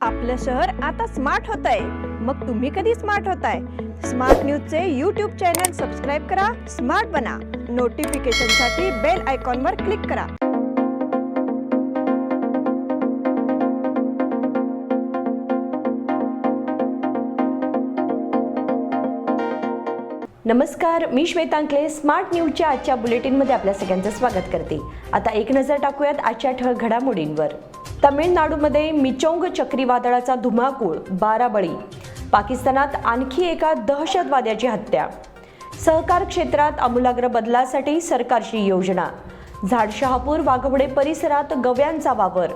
आपलं शहर आता स्मार्ट होतंय. मग तुम्ही कधी स्मार्ट होताय? स्मार्ट न्यूजचे यूट्यूब चॅनल सबस्क्राईब करा, स्मार्ट बना. नोटिफिकेशनसाठी बेल आयकॉनवर क्लिक करा. नमस्कार, मी श्वेता अंकले. स्मार्ट न्यूजच्या आजच्या बुलेटिनमध्ये आपल्या सगळ्यांचं स्वागत करते. आता एक नजर टाकूयात आजच्या ठळक घडामोडींवर. तामिळनाडूमध्ये मिचोंग चक्रीवादळाचा धुमाकूळ, 12 बळी. पाकिस्तानात आणखी एका दहशतवाद्याची हत्या. सहकार क्षेत्रात आमूलाग्र बदलासाठी सरकारची योजना. झाडशहापूर वाघवडे परिसरात गव्यांचा वावर.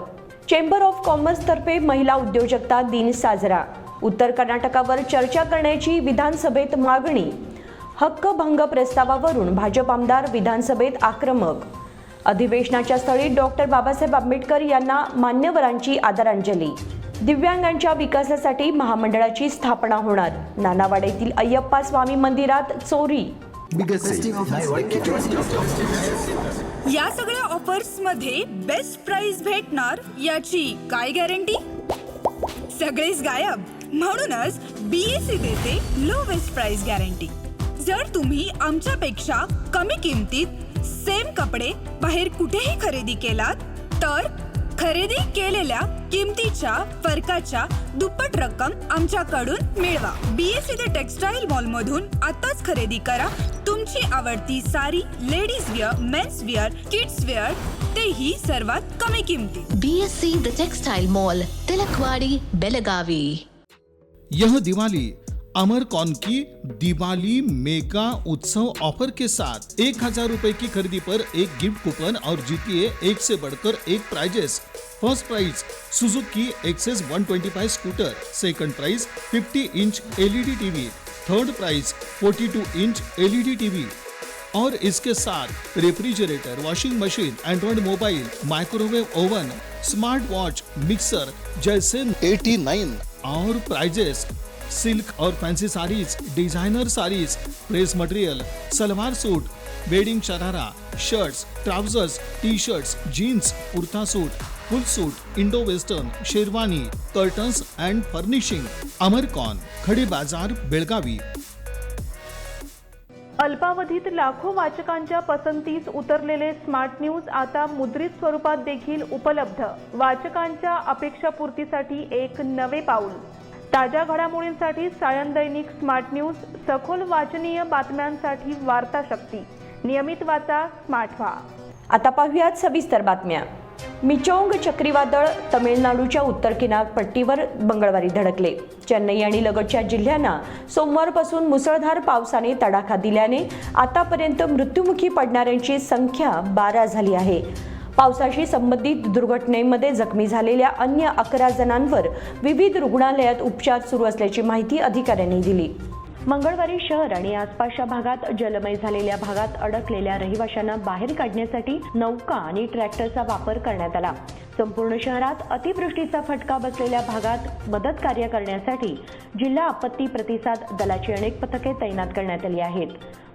चेंबर ऑफ कॉमर्सतर्फे महिला उद्योजकता दिन साजरा. उत्तर कर्नाटकावर चर्चा करण्याची विधानसभेत मागणी. हक्कभंग प्रस्तावावरून भाजप आमदार विधानसभेत आक्रमक. अधिवेशनाच्या स्थळी डॉक्टर बाबासाहेब आंबेडकर यांना मान्यवरांची आदरांजली. दिव्यांगांच्या विकासासाठी महामंडळाची स्थापना होणार. नानावाडा येथील अय्यप्पा स्वामी मंदिरात चोरी. या सगळ्या ऑफर्स मध्ये बेस्ट प्राइस भेटणार याची काय गॅरंटी? सगळेच गायब. म्हणूनच BSE देते लोवेस्ट प्राइस गॅरंटी. जर तुम्ही आमच्यापेक्षा कमी किमतीत सेम कपडे बाहेर कुठेही खरेदी केलात तर खरेदी केलेल्या किमतीच्या फरकाच्या दुप्पट रक्कम आमच्याकडून मिळवा. BSE द टेक्सटाईल मॉल मधून आताच खरेदी करा तुमची आवडती sari, ladies wear, mens wear, kids wear, तेही सर्वात कमी किमतीत. BSE the textile mall, Tilakwadi, Belagavi. यह दिवाली अमरकॉन की दिवाली मेगा उत्सव ऑफर के साथ 1000 रुपए की खरीदी पर एक गिफ्ट कूपन और जीतिए एक से बढ़कर एक prizes. First prize Suzuki Access 125 scooter. Second prize 50 inch LED TV. Third prize 42 inch LED TV और इसके साथ refrigerator, washing machine, Android mobile, microwave oven, smart watch, mixer जैसे 89 और प्राइजेस. सिल्क और fancy saris, designer saris, dress material, salwar suit, wedding sharara, shirts, trousers, T shirts, jeans, kurta suit, full suit, Indo western, sherwani, curtains and furnishing. अमरकॉन, खडी बाजार, बेळगावी. अल्पावधीत लाखो वाचकांच्या पसंतीस उतरलेले smart news आता मुद्रित स्वरूपात देखील उपलब्ध. वाचकांच्या अपेक्षापूर्तीसाठी एक नवे पाऊल. ताज्या घडामोडींसाठी सायन दैनिक स्मार्ट न्यूज. सखोल वाचनीय बातम्यांसाठी वार्ता शक्ती. नियमित वाचा, स्मार्ट व्हा. आता पाहूयात सविस्तर बातम्या. मिचोंग चक्रीवादळ तमिळनाडूच्या उत्तर किनारपट्टीवर मंगळवारी धडकले. चेन्नई आणि लगतच्या जिल्ह्यांना सोमवारपासून मुसळधार पावसाने तडाखा दिल्याने आतापर्यंत मृत्युमुखी पडणाऱ्यांची संख्या 12 झाली आहे. पावसाशी संबंधित दुर्घटनेमध्ये जखमी झालेल्या अन्य 11 जणांवर विविध रुग्णालयात उपचार सुरू असल्याची माहिती अधिकाऱ्यांनी दिली. मंगळवारी शहर आणि आसपासच्या भागात जलमय झालेल्या भागात अडकलेल्या रहिवाशांना बाहेर काढण्यासाठी नौका आणि ट्रॅक्टरचा वापर करण्यात आला. संपूर्ण शहरात अतिवृष्टीचा फटका बसलेल्या भागात मदत कार्य करण्यासाठी जिल्हा आपत्ती प्रतिसाद दलाची अनेक पथके तैनात करण्यात आली आहेत.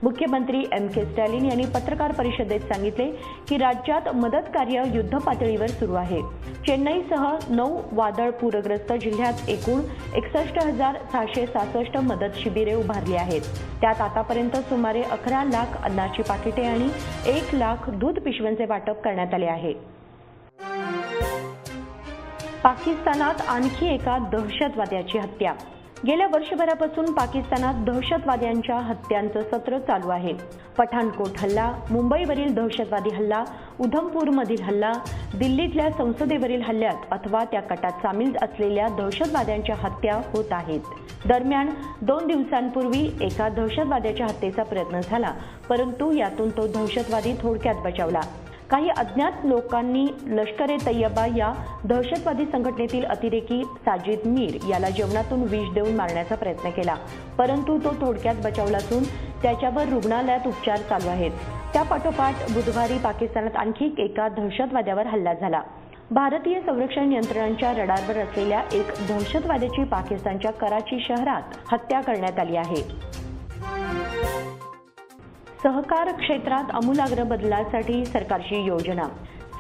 मुख्यमंत्री MK स्टॅलिन यांनी पत्रकार परिषदेत सांगितले की राज्यात मदत कार्य युद्ध पातळीवर सुरू आहे. चेन्नईसह 9 वादळ पूरग्रस्त जिल्ह्यात एकूण 61,666 मदत शिबिरे उभारली आहेत. त्यात आतापर्यंत सुमारे 11 लाख अन्नाची पाकिटे आणि 1 लाख दूध पिशव्यांचे वाटप करण्यात आले आहे. पाकिस्तानात आणखी एका दहशतवाद्याची हत्या. गेल्या वर्षभरापासून पाकिस्तानात दहशतवाद्यांच्या हत्यांचं सत्र चालू आहे. पठाणकोट हल्ला, मुंबईवरील दहशतवादी हल्ला, उधमपूरमधील हल्ला, दिल्लीतल्या संसदेवरील हल्ल्यात अथवा त्या कटात सामील असलेल्या दहशतवाद्यांच्या हत्या होत आहेत. दरम्यान 2 दिवसांपूर्वी एका दहशतवाद्याच्या हत्येचा प्रयत्न झाला, परंतु यातून तो दहशतवादी थोडक्यात बचावला. काही अज्ञात लोकांनी लष्कर ए तैयबा या दहशतवादी संघटनेतील अतिरेकी साजिद मीर याला जेवणातून विष देऊन मारण्याचा प्रयत्न केला, परंतु तो थोडक्यात बचावला असून त्याच्यावर रुग्णालयात उपचार चालू आहेत. त्यापाठोपाठ बुधवारी पाकिस्तानात आणखी एका दहशतवाद्यावर हल्ला झाला. भारतीय संरक्षण यंत्रणांच्या रडारवर असलेल्या एक दहशतवाद्याची पाकिस्तानच्या कराची शहरात हत्या करण्यात आली आहे. सहकार क्षेत्रात आमूलाग्र बदलासाठी सरकारची योजना.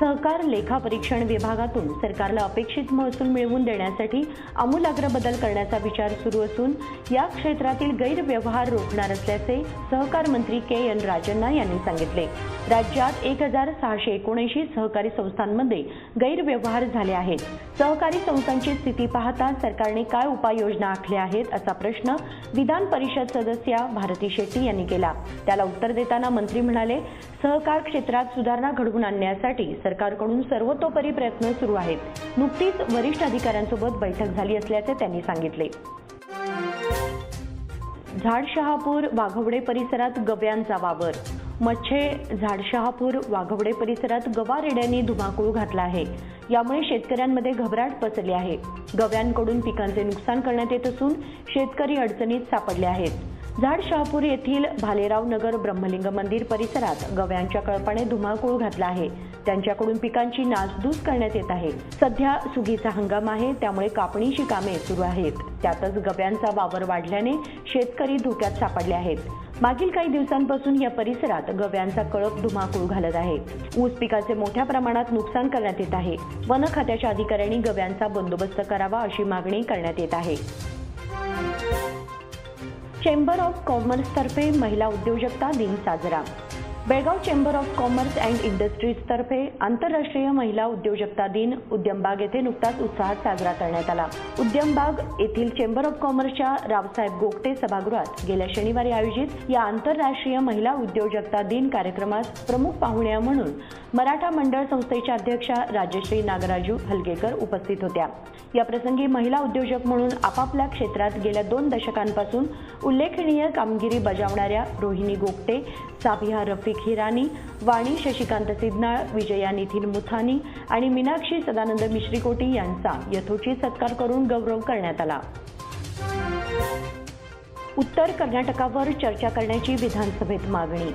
सहकार लेखा परीक्षण विभागातून सरकारला अपेक्षित महसूल मिळवून देण्यासाठी आमूलाग्र बदल करण्याचा विचार सुरू असून या क्षेत्रातील गैरव्यवहार रोखणार असल्याचे सहकार मंत्री के.एन. राजन्ना यांनी सांगितले. राज्यात 1679 सहकारी संस्थांमध्ये गैरव्यवहार झाले आहेत. सहकारी संस्थांची स्थिती पाहता सरकारने काय उपाययोजना आखल्या आहेत असा प्रश्न विधान परिषद सदस्या भारती शेट्टी यांनी केला. त्याला उत्तर देताना मंत्री म्हणाले, सहकार क्षेत्रात सुधारणा घडवून आणण्यासाठी सरकारकडून सर्वतोपरी प्रयत्न सुरू आहेत. नुकतीच वरिष्ठ अधिकाऱ्यांसोबत बैठक झाली असल्याचे त्यांनी सांगितले. झाडशहापूर वाघवडे परिसरात गव्यांचा वावर. मच्छे झाडशहापूर वाघवडे परिसरात गवा रेड्यांनी धुमाकूळ घातला आहे. यामुळे शेतकऱ्यांमध्ये घबराट पसरली आहे. गव्यांकडून पिकांचे नुकसान करण्यात येत असून शेतकरी अडचणीत सापडले आहेत. झाडशहापूर येथील भालेराव नगर ब्रह्मलिंग मंदिर परिसरात गव्यांच्या कळपाने धुमाकूळ घातला आहे. त्यांच्याकडून पिकांची नासधूस करण्यात येत आहे. सध्या सुगीचा हंगाम आहे, त्यामुळे कापणीची कामे सुरू आहेत. त्यातच गव्यांचा वावर वाढल्याने शेतकरी धोक्यात सापडले आहेत. मागील काही दिवसांपासून या परिसरात गव्यांचा कळप धुमाकूळ घालत आहे. ऊस पिकाचे मोठ्या प्रमाणात नुकसान करण्यात येत आहे. वन खात्याच्या अधिकाऱ्यांनी गव्यांचा बंदोबस्त करावा अशी मागणी करण्यात येत आहे. चेंबर ऑफ कॉमर्सतर्फे महिला उद्योजकता दिन साजरा. Belgaum chamber of commerce and इंडस्ट्रीजतर्फे आंतरराष्ट्रीय महिला उद्योजकता दिन उद्यमबाग येथे नुकताच उत्साहात साजरा करण्यात आला. उद्यमबाग येथील चेंबर ऑफ कॉमर्सच्या रावसाहेब गोगटे सभागृहात गेल्या शनिवारी आयोजित या आंतरराष्ट्रीय महिला उद्योजकता दिन कार्यक्रमात प्रमुख पाहुण्या म्हणून मराठा मंडळ संस्थेच्या अध्यक्षा राजश्री नागराजू हलगेकर उपस्थित होत्या. या प्रसंगी महिला उद्योजक म्हणून आपापल्या क्षेत्रात गेल्या 2 दशकांपासून उल्लेखनीय कामगिरी बजावणाऱ्या रोहिणी गोगटे, साबिहा रफिक हिरानी, वाणी शशिकांत सिद्धनाळ, विजया नितीन मुथानी आणि मीनाक्षी सदानंद मिश्रीकोटी यांचा यथोचित सत्कार करून गौरव करण्यात आला. उत्तर कर्नाटकावर चर्चा करण्याची विधानसभेत मागणी.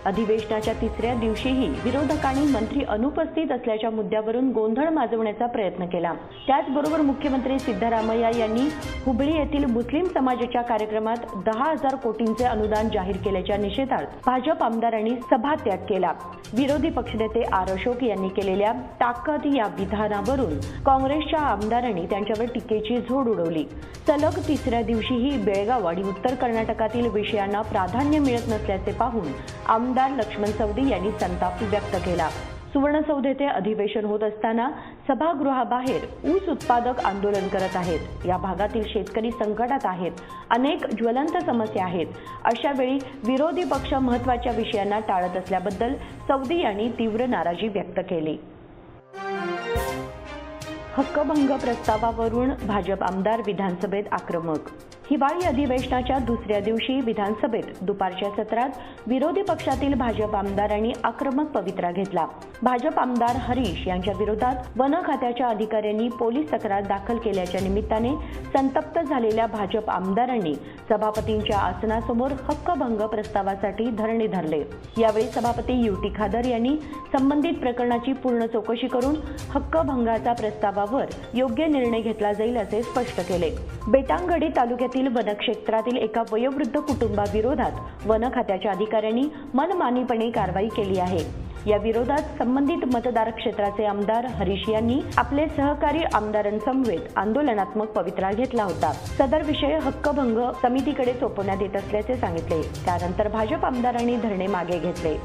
अधिवेशनाच्या 3ऱ्या दिवशीही विरोधकांनी मंत्री अनुपस्थित असल्याच्या मुद्द्यावरून गोंधळ माजवण्याचा प्रयत्न केला. त्याचबरोबर मुख्यमंत्री सिद्धरामय्या यांनी हुबळी येथील मुस्लिम समाजाच्या कार्यक्रमात 10,000 कोटींचे अनुदान जाहीर केल्याच्या निषेधार्थ भाजप आमदारांनी सभात्याग केला. विरोधी पक्षनेते आर अशोक यांनी केलेल्या ताकद या विधानावरून काँग्रेसच्या आमदारांनी त्यांच्यावर टीकेची झोड उडवली. सलग 3ऱ्या दिवशीही बेळगाव आणि उत्तर कर्नाटकातील विषयांना प्राधान्य मिळत नसल्याचे पाहून आमदार लक्ष्मण सवदी यांनी संताप व्यक्त केला. सुवर्णसौध येथे अधिवेशन होत असताना सभागृहाबाहेर ऊस उत्पादक आंदोलन करत आहेत. या भागातील शेतकरी संकटात आहेत. अनेक ज्वलंत समस्या आहेत. अशा वेळी विरोधी पक्ष महत्त्वाच्या विषयांना टाळत असल्याबद्दल सवदी यांनी तीव्र नाराजी व्यक्त केली. हक्कभंग प्रस्तावावरून भाजप आमदार विधानसभेत आक्रमक. हिवाळी अधिवेशनाच्या 2ऱ्या दिवशी विधानसभेत दुपारच्या सत्रात विरोधी पक्षातील भाजप आमदारांनी आक्रमक पवित्रा घेतला. भाजप आमदार हरीश यांच्या विरोधात वन खात्याच्या अधिकाऱ्यांनी पोलीस तक्रार दाखल केल्याच्या निमित्ताने संतप्त झालेल्या भाजप आमदारांनी सभापतींच्या आसनासमोर हक्कभंग प्रस्तावासाठी धरणे धरले. यावेळी सभापती युटी खादर यांनी संबंधित प्रकरणाची पूर्ण चौकशी करून हक्कभंगाचा प्रस्तावावर योग्य निर्णय घेतला जाईल असे स्पष्ट केले. बेटांगडी तालुक्यात वनक्षेत्रातील एका वयोवृद्ध कुटुंबाविरोधात वन खात्याच्या अधिकाऱ्यांनी मनमानीपणे कारवाई केली आहे. या विरोधात संबंधित मतदार क्षेत्राचे आमदार हरीश यांनी आपले सहकारी आमदारांसमवेत आंदोलनात्मक पवित्रा घेतला होता. सदर विषय हक्कभंग समितीकडे सोपवण्यात येत असल्याचे सांगितले. त्यानंतर भाजप आमदारांनी धरणे मागे घेतले.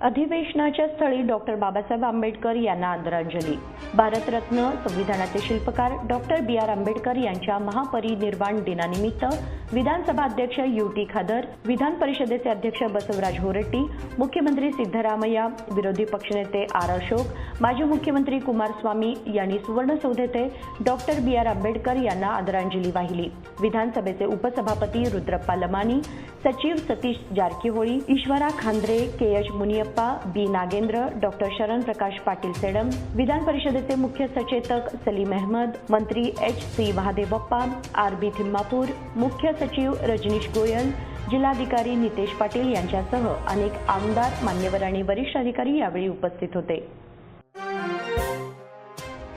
अधिवेशनाच्या स्थळी डॉक्टर बाबासाहेब आंबेडकर यांना आदरांजली. भारतरत्न संविधानाचे शिल्पकार डॉक्टर बी.आर. आंबेडकर यांच्या महापरिनिर्वाण दिनानिमित्त विधानसभा अध्यक्ष युटी खादर, विधान परिषदेचे अध्यक्ष बसवराज होरट्टी, मुख्यमंत्री सिद्धरामय्या, विरोधी पक्षनेते आर अशोक, माजी मुख्यमंत्री कुमारस्वामी यांनी सुवर्णसौध येथे डॉक्टर बी.आर. आंबेडकर यांना आदरांजली वाहिली. विधानसभेचे उपसभापती रुद्रप्पा लमानी, सचिव सतीश जारकीहोळी, ईश्वरा खांद्रे, के.एच. मुनियप्पा, बी. नागेंद्र, डॉक्टर शरण प्रकाश पाटील सेडम, विधान परिषदेचे मुख्य सचेतक सलीम अहमद, मंत्री एच.सी. महादेवप्पा, आर.बी. थिम्मापूर, मुख्य सचिव रजनीश गोयल, जिल्हाधिकारी नितेश पाटील यांच्यासह अनेक आमदार, मान्यवर आणि वरिष्ठ अधिकारी यावेळी उपस्थित होते.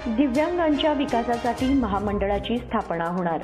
दिव्यांगांच्या विकासासाठी महामंडळाची स्थापना होणार.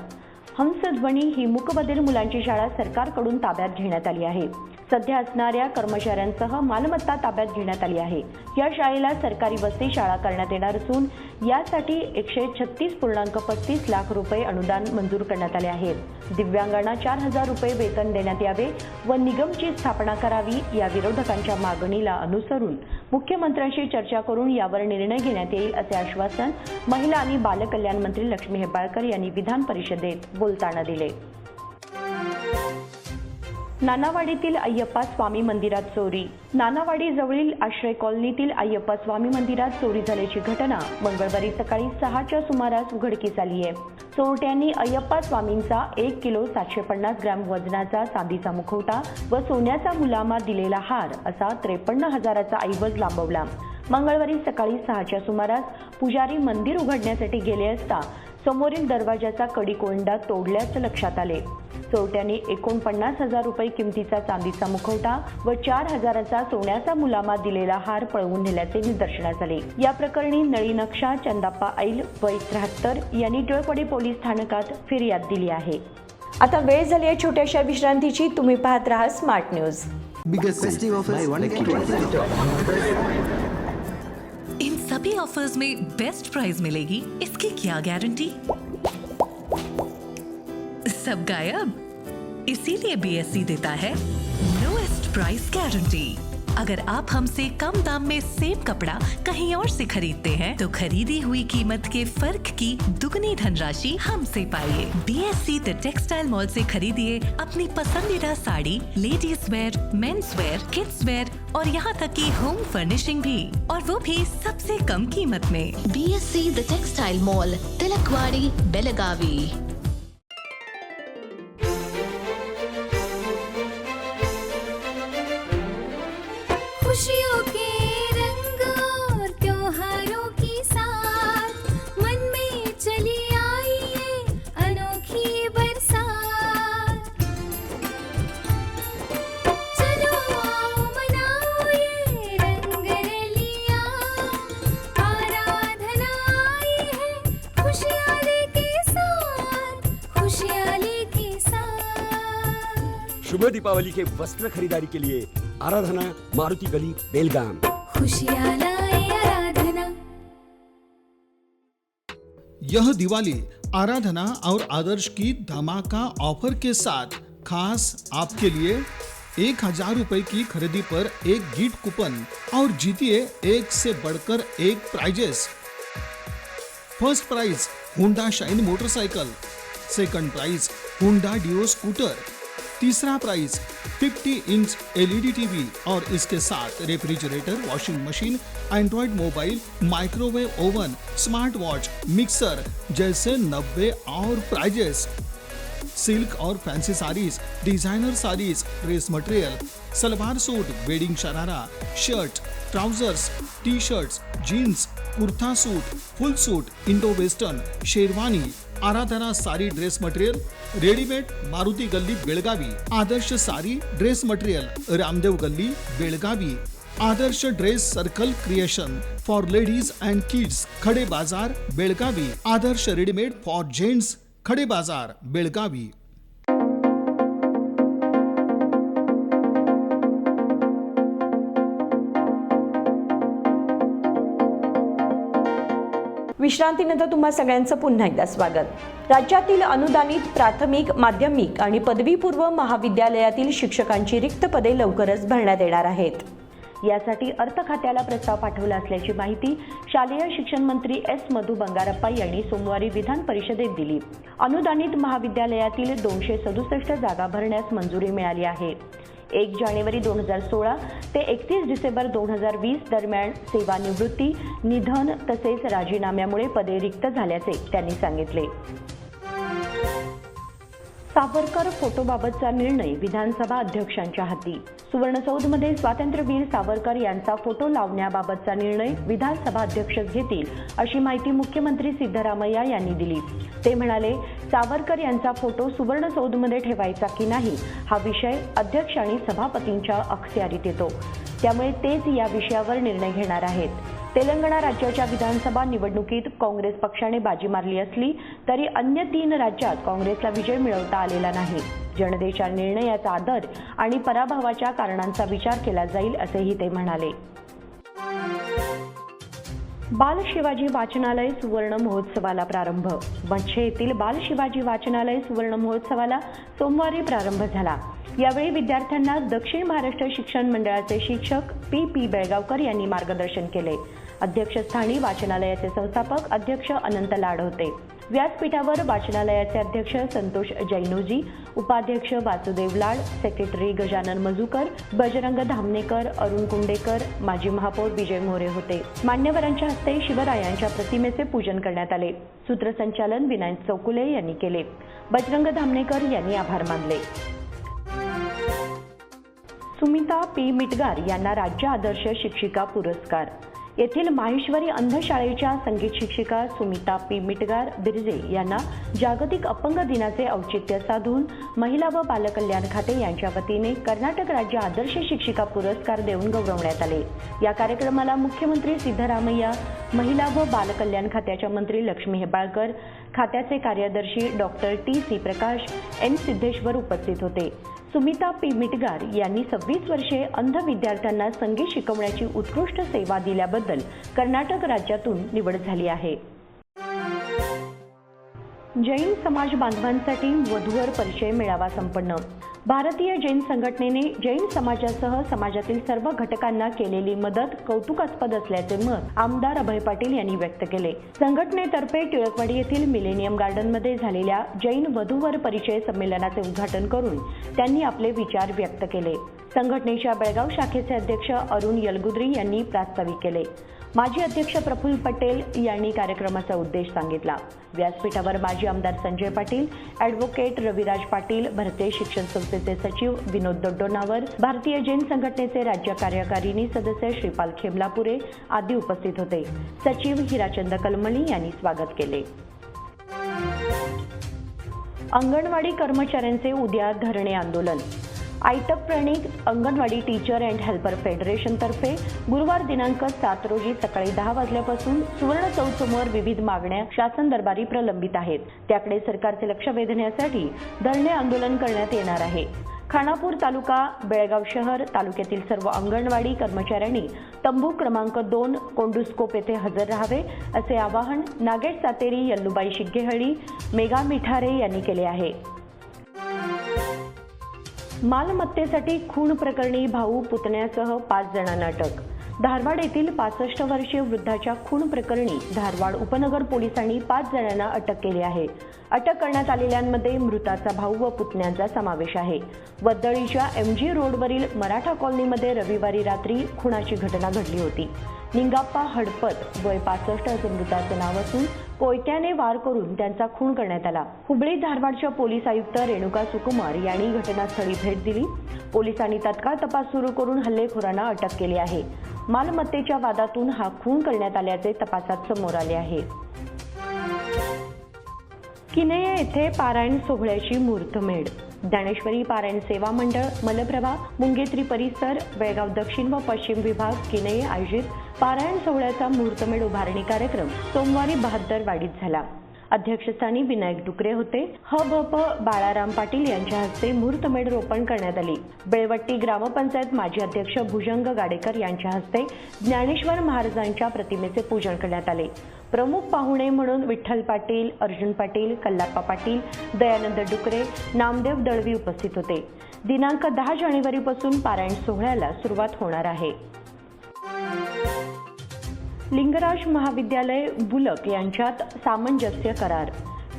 हंसध्वनी ही मूकबधिर मुलांची शाळा सरकारकडून ताब्यात घेण्यात आली आहे. सध्या असणाऱ्या कर्मचाऱ्यांसह मालमत्ता ताब्यात घेण्यात आली आहे. या शाळेला सरकारी वसती शाळा करण्यात येणार असून यासाठी 136.35 लाख रुपये अनुदान मंजूर करण्यात आले आहे. दिव्यांगांना 4,000 रुपये वेतन देण्यात यावे व निगमची स्थापना करावी या विरोधकांच्या मागणीला अनुसरून मुख्यमंत्र्यांशी चर्चा करून यावर निर्णय घेण्यात येईल असे आश्वासन महिला आणि बालकल्याण मंत्री लक्ष्मी हेब्बाळकर यांनी विधान परिषदेत बोलताना दिले. नानावाडीतील अय्यप्पा स्वामी मंदिरात चोरी. नानावाडी जवळील आश्रय कॉलनीतील अय्यप्पा स्वामी मंदिरात चोरी झाल्याची घटना मंगळवारी सकाळी 6च्या सुमारास उघडकीस आली आहे. चोरट्यांनी अय्यप्पा स्वामींचा 1 किलो 750 ग्रॅम वजनाचा चांदीचा मुखवटा व सोन्याचा मुलामा दिलेला हार असा 53,000चा ऐवज लांबवला. मंगळवारी सकाळी 6च्या सुमारास पुजारी मंदिर उघडण्यासाठी गेले असता समोरील दरवाजाचा कडी-कोंडा तोडल्याचं लक्षात आले. चोरट्यांनी 49,000 रुपये किमतीचा चांदीचा मुखवटा व 4,000चा सोन्याचा मुलामा दिलेला हार पळवून नेल्याचे निदर्शनास आले. या प्रकरणी नळी नक्षा चंदाप्पा ऐल वय 73 यांनी टिळकवाडी पोलीस स्थानकात फिर्याद दिली आहे. आता वेळ झाली आहे छोट्याशा विश्रांतीची. तुम्ही पाहत राहा स्मार्ट न्यूज. इन सभी ऑफर्स में बेस्ट प्राइस मिलेगी, इसकी क्या गारंटी? सब गायब, इसीलिए बीएसई देता है लोएस्ट प्राइस गारंटी. अगर आप हमसे कम दाम में सेम कपड़ा कहीं और से खरीदते हैं तो खरीदी हुई कीमत के फर्क की दुगनी धनराशि हमसे पाइए. बीएसई द टेक्सटाइल मॉल से खरीदिए अपनी पसंदीदा sari, ladies wear, mens wear, kids wear और यहाँ तक की होम फर्निशिंग भी, और वो भी सबसे कम कीमत में. BSC the textile mall, Tilakwadi, Belagavi. खुशियों के रंग और त्योहारों की साथ मन में चली आई है अनोखी बरसात. चलो आओ मनाओ ये रंग रलियां, आराधना आई है खुशियाँ लेके साथ, खुशियाँ लेके साथ. शुभ दीपावली के वस्त्र खरीदारी के लिए आराधना, मारुति गली, बेलगाम. खुशियाँ लाए आराधना. यह दिवाली आराधना और आदर्श की धमाका ऑफर के साथ खास आपके लिए 1,000 रुपए की खरीदी पर एक गिफ्ट कूपन और जीतिए एक से बढ़कर एक prizes. First prize Honda Shine motorcycle, second prize Honda Dio scooter, तीसरा प्राइज 50 इंच LED टीवी और इसके साथ refrigerator, washing machine, Android mobile, microwave oven, smart watch, mixer जैसे 90 और प्राइजेस. सिल्क और fancy saris, designer saris, dress material, salwar suit, wedding sharara, shirt, trousers, T shirts, jeans, kurta suit, full suit, Indo western, sherwani, Aradhana sari dress material, readymade, Maruti गल्ली बेळगावी, आदर्श सारी dress material, Ramdev Galli Belagavi, Adarsh dress circle creation for ladies and kids, Khade Bazar Belagavi, Adarsh readymade for gents, Khade Bazar Belagavi. विश्रांतीनंतर तुम्हा सगळ्यांचं पुन्हा एकदा स्वागत. राज्यातील अनुदानित प्राथमिक, माध्यमिक आणि पदवीपूर्व महाविद्यालयातील शिक्षकांची रिक्त पदे लवकरच भरण्यात येणार आहेत. यासाठी अर्थ खात्याला प्रस्ताव पाठवला असल्याची माहिती शालेय शिक्षण मंत्री S. मधु बंगारप्पा यांनी सोमवारी विधान परिषदेत दिली. अनुदानित महाविद्यालयातील 267 जागा भरण्यास मंजुरी मिळाली आहे. 1 जानेवारी 2016 ते 31 डिसेंबर 2020 दरम्यान सेवानिवृत्ती, निधन तसेच राजीनाम्यामुळे पदे रिक्त झाल्याचे त्यांनी सांगितले. सावरकर फोटोबाबतचा निर्णय विधानसभा अध्यक्षांच्या हाती. सुवर्णसौधमध्ये स्वातंत्र्यवीर सावरकर यांचा फोटो लावण्याबाबतचा निर्णय विधानसभा अध्यक्षच घेतील अशी माहिती मुख्यमंत्री सिद्धरामय्या यांनी दिली. ते म्हणाले, सावरकर यांचा फोटो सुवर्णसौधमध्ये ठेवायचा की नाही हा विषय अध्यक्ष आणि सभापतींच्या अखत्यारीत येतो. त्यामुळे तेच या विषयावर निर्णय घेणार आहेत. तेलंगणा राज्याच्या विधानसभा निवडणुकीत काँग्रेस पक्षाने बाजी मारली असली तरी अन्य 3 राज्यात काँग्रेसला विजय मिळवता आलेला नाही. जनतेच्या निर्णयाचा आदर आणि पराभवाच्या कारणांचा विचार केला जाईल असेही ते म्हणाले. बाल शिवाजी वाचनालय सुवर्ण महोत्सवाला प्रारंभ. मच्छे येथील बाल शिवाजी वाचनालय सुवर्ण महोत्सवाला सोमवारी प्रारंभ झाला. यावेळी विद्यार्थ्यांना दक्षिण महाराष्ट्र शिक्षण मंडळाचे शिक्षक पी बेळगावकर यांनी मार्गदर्शन केले. अध्यक्षस्थानी वाचनालयाचे संस्थापक अध्यक्ष अनंत लाड होते. व्यासपीठावर वाचनालयाचे अध्यक्ष संतोष जैनोजी, उपाध्यक्ष वासुदेव लाड, सेक्रेटरी गजानन मजूकर, बजरंग धामनेकर, अरुण कुंडेकर, माजी महापौर विजय मोरे होते. मान्यवरांच्या हस्ते शिवरायांच्या प्रतिमेचे पूजन करण्यात आले. सूत्रसंचालन विनायक चौकुले यांनी केले. बजरंग धामनेकर यांनी आभार मानले. सुमिता पी मिटगार यांना राज्य आदर्श शिक्षिका पुरस्कार. येथील माहेश्वरी अंधशाळेच्या संगीत शिक्षिका सुमिता पी मिटगार बिर्जे यांना जागतिक अपंग दिनाचे औचित्य साधून महिला व बालकल्याण खाते यांच्या वतीने कर्नाटक राज्य आदर्श शिक्षिका पुरस्कार देऊन गौरवण्यात आले. या कार्यक्रमाला मुख्यमंत्री सिद्धरामय्या, महिला व बालकल्याण खात्याच्या मंत्री लक्ष्मी हेब्बाळकर, खात्याचे कार्यदर्शी डॉक्टर टी.सी. प्रकाश, एन. सिद्धेश्वर उपस्थित होते. सुमिता पी मिटगार यांनी 26 वर्षे अंध विद्यार्थ्यांना संगीत शिकवण्याची उत्कृष्ट सेवा दिल्याबद्दल कर्नाटक राज्यातून निवड झाली आहे. जैन समाज बांधवांसाठी वधूवर परिचय मेळावा संपन्न. भारतीय जैन संघटनेने जैन समाजासह समाजातील सर्व घटकांना केलेली मदत कौतुकास्पद असल्याचे मत आमदार अभय पाटील यांनी व्यक्त केले. संघटनेतर्फे टिळकवाडी येथील मिलेनियम गार्डनमध्ये झालेल्या जैन वधूवर परिचय संमेलनाचे उद्घाटन करून त्यांनी आपले विचार व्यक्त केले. संघटनेच्या बेळगाव शाखेचे अध्यक्ष अरुण यलगुद्री यांनी प्रास्ताविक केले. माजी अध्यक्ष प्रफुल्ल पटेल यांनी कार्यक्रमाचा उद्देश सांगितला. व्यासपीठावर माजी आमदार संजय पाटील, ॲडव्होकेट रविराज पाटील, भारतीय शिक्षण संस्थेचे सचिव विनोद दड्डोनावर, भारतीय जैन संघटनेचे राज्य कार्यकारिणी सदस्य श्रीपाल खेमलापुरे आदी उपस्थित होते. सचिव हिराचंद कलमली यांनी स्वागत केले. अंगणवाडी कर्मचाऱ्यांचे उद्या धरणे आंदोलन. आयटक प्रणित अंगणवाडी टीचर अँड हेल्पर फेडरेशनतर्फे गुरुवार दिनांक 7 रोजी सकाळी 10 वाजल्यापासून सुवर्ण चौकसमोर विविध मागण्या शासन दरबारी प्रलंबित आहेत. त्याकडे सरकारचे लक्ष वेधण्यासाठी धरणे आंदोलन करण्यात येणार आहे. खानापूर तालुका, बेळगाव शहर तालुक्यातील सर्व अंगणवाडी कर्मचाऱ्यांनी तंबू क्रमांक 2 कोंडुस्कोप येथे हजर राहावे असे आवाहन नागेश सातेरी, यल्लूबाई शिग्गेहळ्ळी, मेघा मिठारे यांनी केले आहे. मालमत्तेसाठी खून प्रकरणी भाऊ पुतण्यासह 5 जणांना अटक. धारवाड येथील 65 वर्षीय वृद्धाच्या खून प्रकरणी धारवाड उपनगर पोलिसांनी 5 जणांना अटक केली आहे. अटक करण्यात आलेल्यांमध्ये मृताचा भाऊ व पुतण्यांचा समावेश आहे. वद्दळीच्या MG रोडवरील मराठा कॉलनीमध्ये रविवारी रात्री खुनाची घटना घडली होती. निंगाप्पा हडपत वय 65 असे मृताचे नाव असून कोयत्याने वार करून त्यांचा खून करण्यात आला. हुबळी धारवाडच्या पोलीस आयुक्त रेणुका सुकुमार यांनी घटनास्थळी भेट दिली. पोलिसांनी तत्काळ तपास सुरू करून हल्लेखोरांना अटक केली आहे. मालमत्तेच्या वादातून हा खून करण्यात आल्याचे तपासात समोर आले आहे. किनये येथे पारायण सोहळ्याची मुहूर्तमेढ. ज्ञानेश्वरी पारायण सेवा मंडळ, मलप्रभा, मुंगेत्री परिसर, बेळगाव दक्षिण व पश्चिम विभाग, किनये आयोजित पारायण सोहळ्याचा मुहूर्तमेढ उभारणी कार्यक्रम सोमवारी बहादरवाडीत झाला. अध्यक्षस्थानी विनायक डुकरे होते. ह.भ.प. बाळाराम पाटील यांच्या हस्ते मुहूर्तमेढ रोपण करण्यात आली. बेळवट्टी ग्रामपंचायत माजी अध्यक्ष भुजंग गाडेकर यांच्या हस्ते ज्ञानेश्वर महाराजांच्या प्रतिमेचे पूजन करण्यात आले. प्रमुख पाहुणे म्हणून विठ्ठल पाटील, अर्जुन पाटील, कल्लाप्पा पाटील, दयानंद डुकरे, नामदेव दळवी उपस्थित होते. दिनांक 10 जानेवारीपासून पारायण सोहळ्याला सुरुवात होणार आहे. लिंगराज महाविद्यालय बुलक यांच्यात सामंजस्य करार.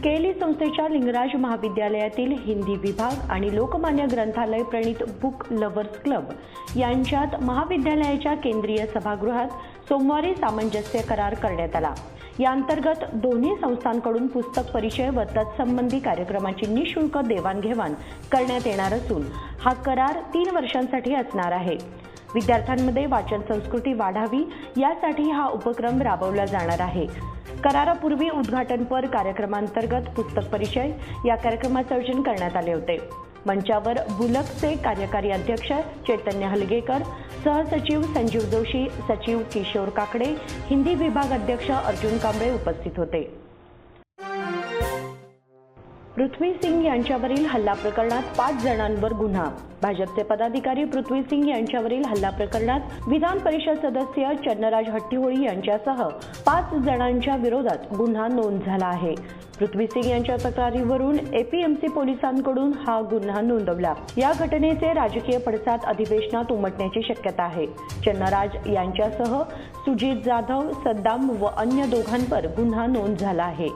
केली संस्थेच्या लिंगराज महाविद्यालयातील हिंदी विभाग आणि लोकमान्य ग्रंथालय प्रणीत बुक लव्हर्स क्लब यांच्यात महाविद्यालयाच्या केंद्रीय सभागृहात सोमवारी सामंजस्य करार करण्यात आला. या अंतर्गत दोन्ही संस्थांकडून पुस्तक परिचय व तत्संबंधी कार्यक्रमाची निःशुल्क देवाणघेवाण करण्यात येणार असून हा करार 3 वर्षांसाठी असणार आहे. विद्यार्थ्यांमध्ये वाचन संस्कृती वाढावी यासाठी हा उपक्रम राबवला जाणार आहे. करारापूर्वी उद्घाटनपर कार्यक्रमांतर्गत पुस्तक परिचय या कार्यक्रमाचे आयोजन करण्यात आले होते. मंचावर बुलकचे कार्यकारी अध्यक्ष चैतन्य हलगेकर, सहसचिव संजीव जोशी, सचिव किशोर काकडे, हिंदी विभाग अध्यक्ष अर्जुन कांबळे उपस्थित होते. पृथ्वी सिंग यांच्यावरील हल्ला प्रकरणात 5 जणांवर गुन्हा. भाजपचे पदाधिकारी पृथ्वी सिंग यांच्यावरील हल्ला प्रकरणात विधान परिषद सदस्य चन्नराज हट्टीहोळी यांच्यासह 5 जणांच्या विरोधात गुन्हा नोंद झाला आहे. पृथ्वी सिंग यांच्या तक्रारीवरून एपीएमसी पोलिसांकडून हा गुन्हा नोंदवला. या घटनेचे राजकीय पडसाद अधिवेशनात उमटण्याची शक्यता आहे. चन्नराज यांच्यासह सुजित जाधव, सद्दाम व अन्य दोघांवर गुन्हा नोंद झाला आहे.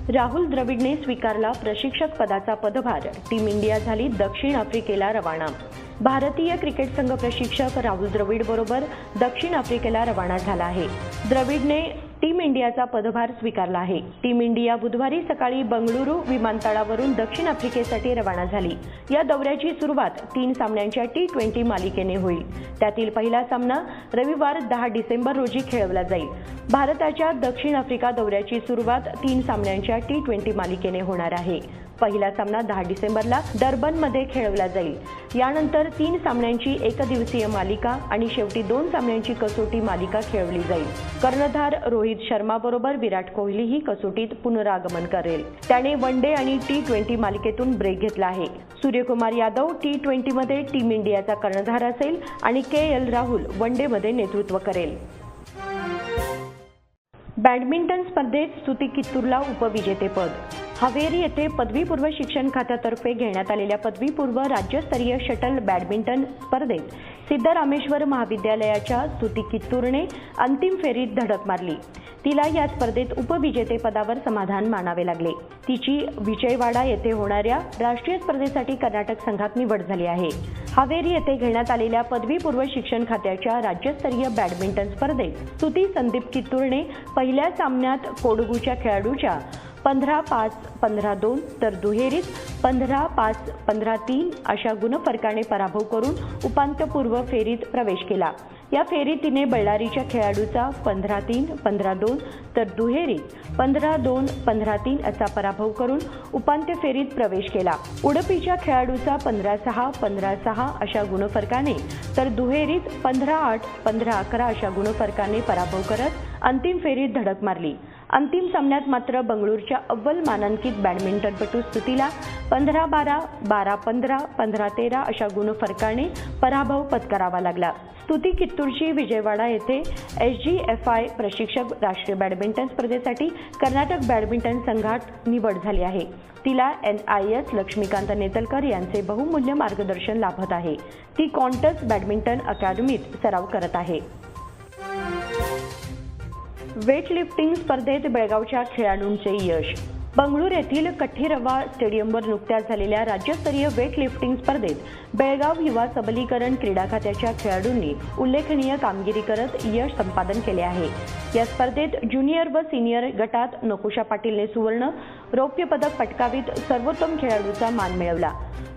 राहुल द्रविडने स्वीकारला प्रशिक्षक पदाचा पदभार. टीम इंडिया झाली दक्षिण आफ्रिकेला रवाना. भारतीय क्रिकेट संघ प्रशिक्षक राहुल द्रविड बरोबर दक्षिण आफ्रिकेला रवाना झाला आहे. द्रविडने टीम इंडियाचा पदभार स्वीकारला आहे. टीम इंडिया बुधवारी सकाळी बंगळुरू विमानतळावरून दक्षिण आफ्रिकेसाठी रवाना झाली. या दौऱ्याची सुरुवात 3 सामन्यांच्या T20 मालिकेने होईल. त्यातील पहिला सामना रविवार 10 डिसेंबर रोजी खेळवला जाईल. भारताच्या दक्षिण आफ्रिका दौऱ्याची सुरुवात 3 सामन्यांच्या T20 मालिकेने होणार आहे. पहिला सामना 10 डिसेंबरला डर्बनमध्ये खेळवला जाईल. यानंतर 3 सामन्यांची एकदिवसीय मालिका आणि शेवटी 2 सामन्यांची कसोटी मालिका खेळवली जाईल. कर्णधार रोहित शर्मा बरोबर विराट कोहलीही कसोटीत पुनरागमन करेल. त्याने वन डे आणि T20 मालिकेतून ब्रेक घेतला आहे. सूर्यकुमार यादव T20मध्ये टीम इंडियाचा कर्णधार असेल आणि KL राहुल वन डेमध्ये नेतृत्व करेल. बॅडमिंटन स्पर्धेत स्तुती कित्तूरला उपविजेतेपद. हावेरी येथे पदवीपूर्व शिक्षण खात्यातर्फे घेण्यात आलेल्या पदवीपूर्व राज्यस्तरीय शटल बॅडमिंटन स्पर्धेत सिद्धरामेश्वर महाविद्यालयाच्या स्तुती कित्तूरने अंतिम फेरीत धडक मारली. तिला या स्पर्धेत उपविजेतेपदावर समाधान मानावे लागले. तिची विजयवाडा येथे होणाऱ्या राष्ट्रीय स्पर्धेसाठी कर्नाटक संघात निवड झाली आहे. हावेरी येथे घेण्यात आलेल्या पदवीपूर्व शिक्षण खात्याच्या राज्यस्तरीय बॅडमिंटन स्पर्धेत स्तुती संदीप कित्तूरने पहिल्या सामन्यात कोडगूच्या खेळाडूच्या 15-5, 15-2 तर दुहेरीत 15-5, 15-3 अशा गुणफरकाने पराभव करून उपांत्यपूर्व फेरीत प्रवेश केला. या फेरीत तिने बळ्ळारीच्या खेळाडूचा 15-3, 15-2 तर दुहेरीत 15-2, 15-3 असा पराभव करून उपांत्य फेरीत प्रवेश केला. उडपीच्या खेळाडूचा 15-6, 15-6 अशा गुणफरकाने तर दुहेरीत 15-8, 15-11 अशा गुणफरकाने पराभव करत अंतिम फेरीत धडक मारली. अंतिम सामन्यात मात्र बंगळूरच्या अव्वल मानांकित बॅडमिंटनपटू स्तुतीला 15-12, 12-15, 15-13 अशा गुणफरकाने पराभव पत्करावा लागला. स्तुती कित्तूरची विजयवाडा येथे SGFI प्रशिक्षक राष्ट्रीय बॅडमिंटन स्पर्धेसाठी कर्नाटक बॅडमिंटन संघात निवड झाली आहे. तिला NIS लक्ष्मीकांत नेतलकर यांचे बहुमूल्य मार्गदर्शन लाभत आहे. ती कॉन्टस बॅडमिंटन अकादमीत सराव करत आहे. वेटलिफ्टिंग स्पर्धेत बेळगावच्या खेळाडूंचे यश. बंगळूर येथील कठ्ठीरवा स्टेडियमवर नुकत्याच झालेल्या राज्यस्तरीय वेटलिफ्टिंग स्पर्धेत बेळगाव युवा सबलीकरण क्रीडा खात्याच्या खेळाडूंनी उल्लेखनीय कामगिरी करत यश संपादन केले आहे. या स्पर्धेत ज्युनियर व सिनियर गटात नकुशा पाटीलने सुवर्ण, रौप्य पदक पटकावीत सर्वोत्तम खेळाडूचा मान मिळवला.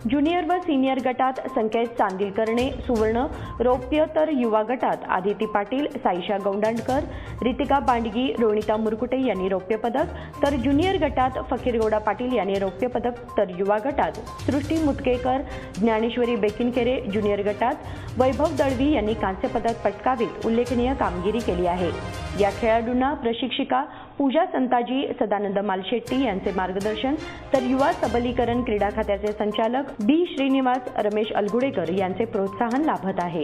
ज्युनियर व सिनियर गटात संकेत चांदिलकरने सुवर्ण, रौप्य तर युवा गटात आदिती पाटील, साईशा गौंडाणकर, रितिका बांडगी, रोनिता मुरकुटे यांनी रौप्य पदक तर ज्युनियर गटात फकीरगौडा पाटील यांनी रौप्य पदक तर युवा गटात सृष्टी मुतकेकर, ज्ञानेश्वरी बेकिनकेरे, ज्युनियर गटात वैभव दळवी यांनी कांस्य पदक पटकावीत उल्लेखनीय कामगिरी केली आहे. या खेळाडूंना प्रशिक्षिका पूजा संताजी, सदानंद मालशेट्टी यांचे मार्गदर्शन तर युवा सबलीकरण क्रीडा खात्याचे संचालक B श्रीनिवास, रमेश अलगुडेकर यांचे प्रोत्साहन लाभत आहे.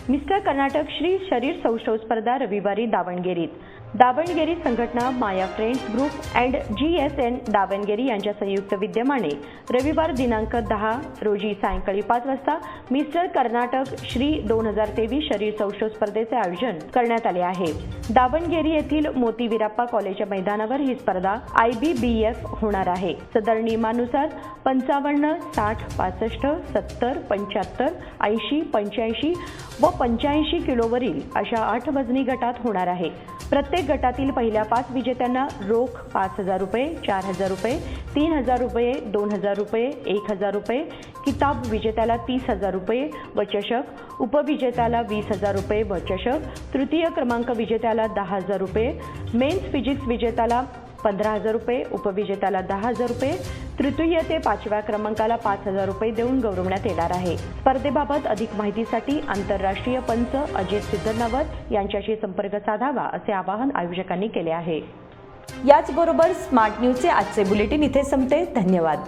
मिस्टर कर्नाटक श्री शरीर सौष्ठव स्पर्धा रविवारी दावणगेरीत. दावणगेरी संघटना, माया फ्रेंड्स ग्रुप अँड GSN दावणगेरी यांच्या संयुक्त विद्यमाने रविवार दिनांक 10 रोजी सायंकाळी 5 वाजता मिस्टर कर्नाटक श्री 2023 शरीर सौष्ठव स्पर्धेचे आयोजन करण्यात आले आहे. दावणगेरी येथील मोती वीराप्पा कॉलेजच्या मैदानावर ही स्पर्धा IBBF होणार आहे. सदर नियमानुसार 55, 60, 65, 70, 75, 80, 85 व 85 किलोवरील अशा 8 वजनी गटात होणार आहे. प्रत्येक गटातील पहिल्या 5 विजेत्यांना रोख 5,000 रुपये, 4,000 रुपये, 3,000 रुपये, 2,000 रुपये, 1,000 रुपये, किताब विजेत्याला 30,000 रुपये व चषक, उपविजेत्याला 20,000 रुपये व चषक, तृतीय क्रमांक विजेत्याला 10,000 रुपये, मेन्स फिजिक्स विजेत्याला 15,000 रुपये, उपविजेत्याला 10,000 रुपये, तृतीय ते 5व्या क्रमांकाला 5,000 रुपये देऊन गौरवण्यात येणार आहे. स्पर्धेबाबत अधिक माहितीसाठी आंतरराष्ट्रीय पंच अजित सिद्धनावत यांच्याशी संपर्क साधावा असे आवाहन आयोजकांनी केले आहे. याचबरोबर स्मार्ट न्यूजचे आजचे बुलेटिन इथे संपते. धन्यवाद.